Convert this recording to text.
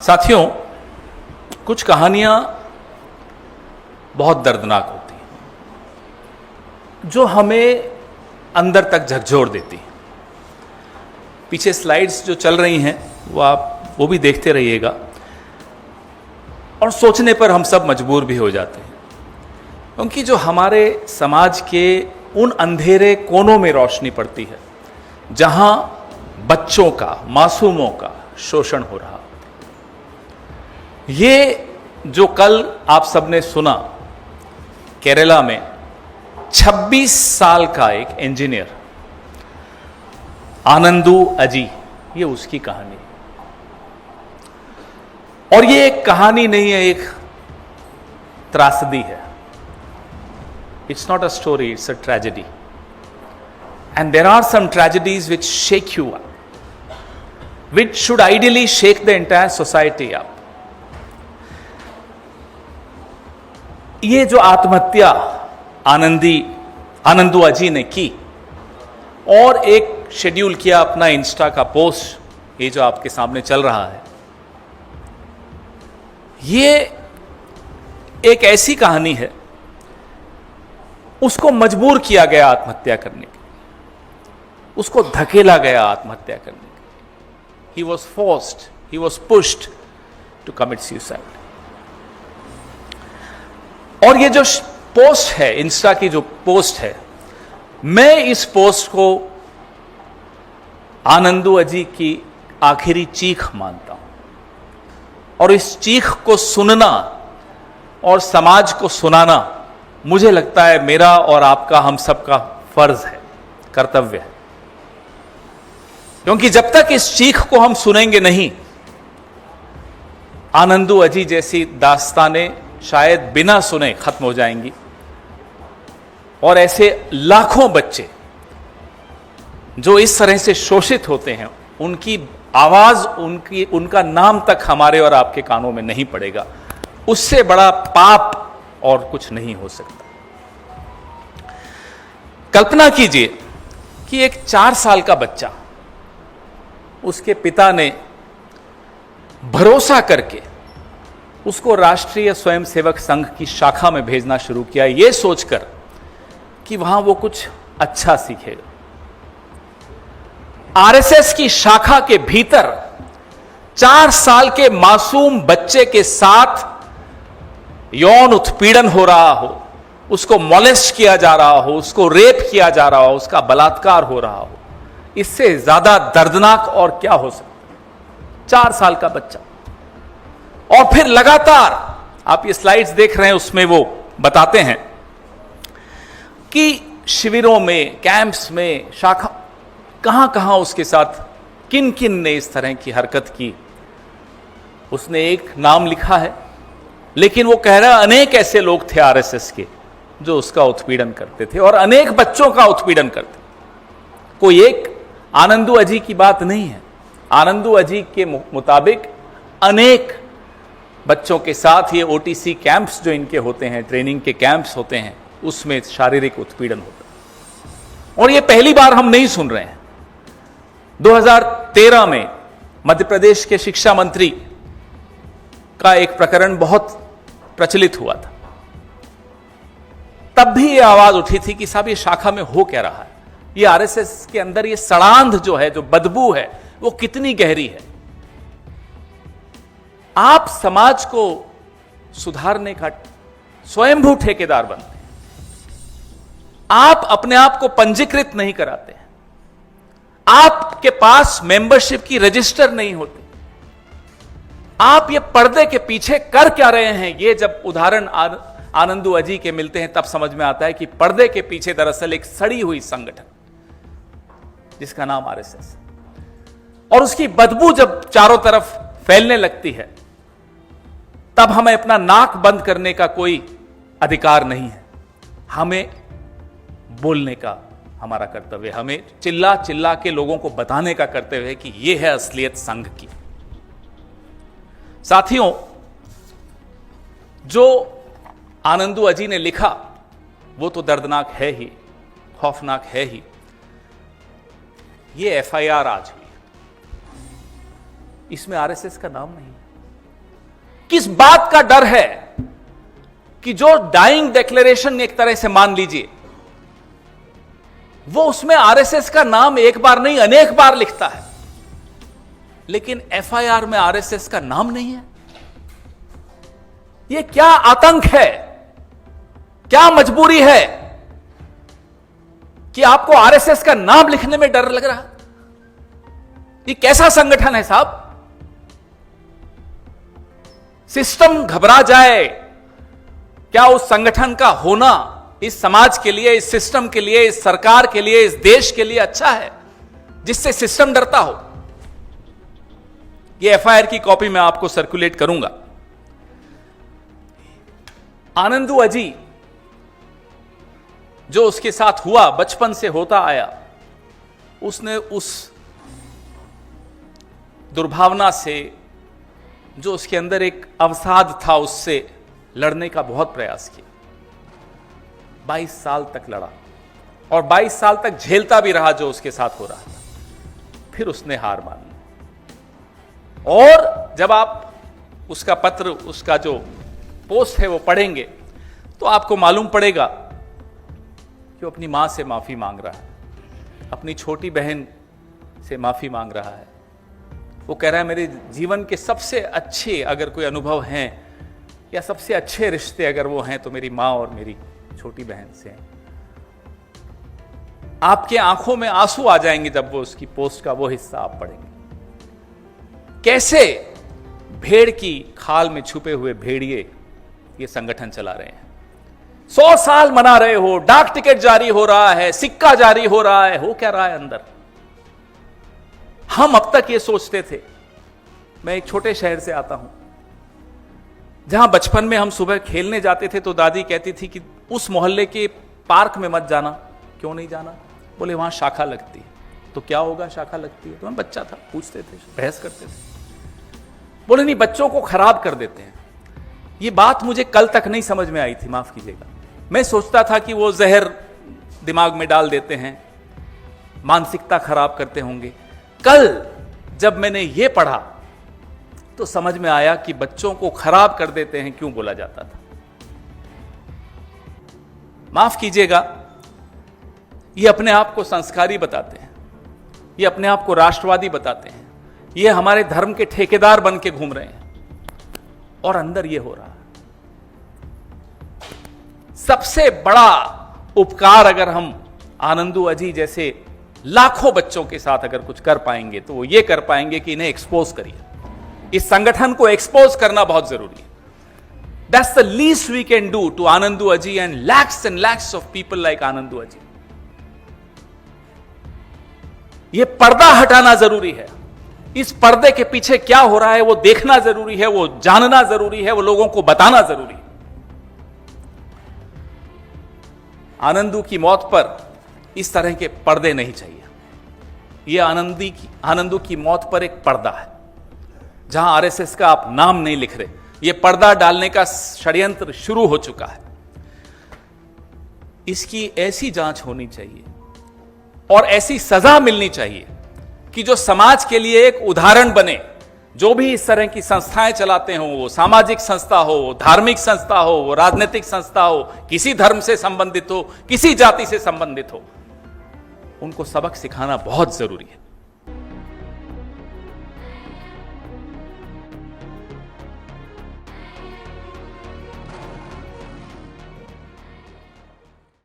साथियों, कुछ कहानियां बहुत दर्दनाक होती हैं, जो हमें अंदर तक झकझोर देती हैं। पीछे स्लाइड्स जो चल रही हैं वो भी देखते रहिएगा, और सोचने पर हम सब मजबूर भी हो जाते हैं, क्योंकि जो हमारे समाज के उन अंधेरे कोनों में रोशनी पड़ती है जहां बच्चों का, मासूमों का शोषण हो रहा। ये जो कल आप सबने सुना, केरला में 26 साल का एक इंजीनियर आनंदू अजी, ये उसकी कहानी है। और ये एक कहानी नहीं है, एक त्रासदी है। It's not a story, it's a tragedy. And there are some tragedies which shake you up, which should ideally shake the entire society up. ये जो आत्महत्या आनंदू अजी ने की और एक शेड्यूल किया अपना इंस्टा का पोस्ट, ये जो आपके सामने चल रहा है, ये एक ऐसी कहानी है, उसको मजबूर किया गया आत्महत्या करने के, उसको धकेला गया आत्महत्या करने के। He was forced, he was pushed to commit suicide. और ये जो पोस्ट है, इंस्टा की जो पोस्ट है, मैं इस पोस्ट को आनंदू अजी की आखिरी चीख मानता हूं, और इस चीख को सुनना और समाज को सुनाना, मुझे लगता है मेरा और आपका, हम सबका फर्ज है, कर्तव्य है। क्योंकि जब तक इस चीख को हम सुनेंगे नहीं, आनंदू अजी जैसी दास्तानें शायद बिना सुने खत्म हो जाएंगी, और ऐसे लाखों बच्चे जो इस तरह से शोषित होते हैं, उनकी आवाज, उनका नाम तक हमारे और आपके कानों में नहीं पड़ेगा। उससे बड़ा पाप और कुछ नहीं हो सकता। कल्पना कीजिए कि एक 4 साल का बच्चा, उसके पिता ने भरोसा करके उसको राष्ट्रीय स्वयंसेवक संघ की शाखा में भेजना शुरू किया, यह सोचकर कि वहां वो कुछ अच्छा सीखेगा। आरएसएस की शाखा के भीतर 4 साल के मासूम बच्चे के साथ यौन उत्पीड़न हो रहा हो, उसको मोलेस्ट किया जा रहा हो, उसको रेप किया जा रहा हो, उसका बलात्कार हो रहा हो, इससे ज्यादा दर्दनाक और क्या हो सकता। 4 साल का बच्चा। और फिर लगातार आप ये स्लाइड्स देख रहे हैं, उसमें वो बताते हैं कि शिविरों में, कैंप्स में, शाखा, कहां कहां उसके साथ किन किन ने इस तरह की हरकत की। उसने एक नाम लिखा है, लेकिन वो कह रहा है अनेक ऐसे लोग थे आरएसएस के जो उसका उत्पीड़न करते थे, और अनेक बच्चों का उत्पीड़न करते। कोई एक आनंदू अजी की बात नहीं है। आनंदू अजी के मुताबिक अनेक बच्चों के साथ ये ओटीसी कैंप्स जो इनके होते हैं, ट्रेनिंग के कैंप्स होते हैं, उसमें शारीरिक उत्पीड़न होता है। और ये पहली बार हम नहीं सुन रहे हैं। 2013 में मध्य प्रदेश के शिक्षा मंत्री का एक प्रकरण बहुत प्रचलित हुआ था। तब भी ये आवाज उठी थी कि साहब, ये शाखा में हो क्या रहा है, ये आरएसएस के अंदर ये सड़ांध जो है, जो बदबू है, वो कितनी गहरी है। आप समाज को सुधारने का स्वयंभू ठेकेदार बनते हैं, आप अपने आप को पंजीकृत नहीं कराते हैं, आपके पास मेंबरशिप की रजिस्टर नहीं होती, आप ये पर्दे के पीछे कर क्या रहे हैं। ये जब उदाहरण आनंदू अजी के मिलते हैं, तब समझ में आता है कि पर्दे के पीछे दरअसल एक सड़ी हुई संगठन जिसका नाम आरएसएस, और उसकी बदबू जब चारों तरफ फैलने लगती है, तब हमें अपना नाक बंद करने का कोई अधिकार नहीं है। हमें बोलने का हमारा कर्तव्य, हमें चिल्ला चिल्ला के लोगों को बताने का कर्तव्य है कि यह है असलियत संघ की। साथियों, जो आनंदू अजी ने लिखा वो तो दर्दनाक है ही, खौफनाक है ही। ये एफआईआर आज हुई, इसमें आरएसएस का नाम नहीं। किस बात का डर है कि जो डाइंग डिक्लेरेशन एक तरह से मान लीजिए, वो उसमें आरएसएस का नाम एक बार नहीं अनेक बार लिखता है, लेकिन एफआईआर में आरएसएस का नाम नहीं है। यह क्या आतंक है, क्या मजबूरी है कि आपको आरएसएस का नाम लिखने में डर लग रहा? ये कैसा संगठन है साहब? सिस्टम घबरा जाए, क्या उस संगठन का होना इस समाज के लिए, इस सिस्टम के लिए, इस सरकार के लिए, इस देश के लिए अच्छा है, जिससे सिस्टम डरता हो? ये एफआईआर की कॉपी मैं आपको सर्कुलेट करूंगा। आनंदू अजी, जो उसके साथ हुआ, बचपन से होता आया, उसने उस दुर्भावना से, जो उसके अंदर एक अवसाद था, उससे लड़ने का बहुत प्रयास किया। 22 साल तक लड़ा और 22 साल तक झेलता भी रहा जो उसके साथ हो रहा था। फिर उसने हार मान ली। और जब आप उसका पत्र, उसका जो पोस्ट है वो पढ़ेंगे, तो आपको मालूम पड़ेगा कि वो अपनी मां से माफी मांग रहा है, अपनी छोटी बहन से माफी मांग रहा है। वो कह रहा है मेरे जीवन के सबसे अच्छे अगर कोई अनुभव हैं या सबसे अच्छे रिश्ते अगर वो हैं तो मेरी मां और मेरी छोटी बहन से हैं। आपके आंखों में आंसू आ जाएंगे जब वो उसकी पोस्ट का वो हिस्सा आप पढ़ेंगे। कैसे भेड़ की खाल में छुपे हुए भेड़िए ये संगठन चला रहे हैं। 100 साल मना रहे हो, डाक टिकट जारी हो रहा है, सिक्का जारी हो रहा है, हो क्या रहा है अंदर? हम अब तक ये सोचते थे। मैं एक छोटे शहर से आता हूं, जहां बचपन में हम सुबह खेलने जाते थे तो दादी कहती थी कि उस मोहल्ले के पार्क में मत जाना। क्यों नहीं जाना? बोले वहां शाखा लगती है। तो क्या होगा शाखा लगती है? तो मैं बच्चा था, पूछते थे, बहस करते थे। बोले नहीं, बच्चों को खराब कर देते हैं। ये बात मुझे कल तक नहीं समझ में आई थी, माफ कीजिएगा। मैं सोचता था कि वो जहर दिमाग में डाल देते हैं, मानसिकता खराब करते होंगे। कल जब मैंने ये पढ़ा तो समझ में आया कि बच्चों को खराब कर देते हैं क्यों बोला जाता था। माफ कीजिएगा, ये अपने आप को संस्कारी बताते हैं, ये अपने आप को राष्ट्रवादी बताते हैं, ये हमारे धर्म के ठेकेदार बन के घूम रहे हैं, और अंदर ये हो रहा है। सबसे बड़ा उपकार अगर हम आनंदू अजी जैसे लाखों बच्चों के साथ अगर कुछ कर पाएंगे तो वो ये कर पाएंगे कि इन्हें एक्सपोज करिए। इस संगठन को एक्सपोज करना बहुत जरूरी है। That's the least we can do to Anandu Aji and lakhs of people like Anandu Aji. ये पर्दा हटाना जरूरी है। इस पर्दे के पीछे क्या हो रहा है वो देखना जरूरी है, वो जानना जरूरी है, वो लोगों को बताना जरूरी है। आनंदू की मौत पर इस तरह के पर्दे नहीं चाहिए। यह आनंदू की मौत पर एक पर्दा है, जहां आरएसएस का आप नाम नहीं लिख रहे। यह पर्दा डालने का षड्यंत्र शुरू हो चुका है। इसकी ऐसी जांच होनी चाहिए और ऐसी सजा मिलनी चाहिए कि जो समाज के लिए एक उदाहरण बने। जो भी इस तरह की संस्थाएं चलाते हो, वो सामाजिक संस्था हो, वो धार्मिक संस्था हो, वो राजनीतिक संस्था हो, किसी धर्म से संबंधित हो, किसी जाति से संबंधित हो, उनको सबक सिखाना बहुत जरूरी है।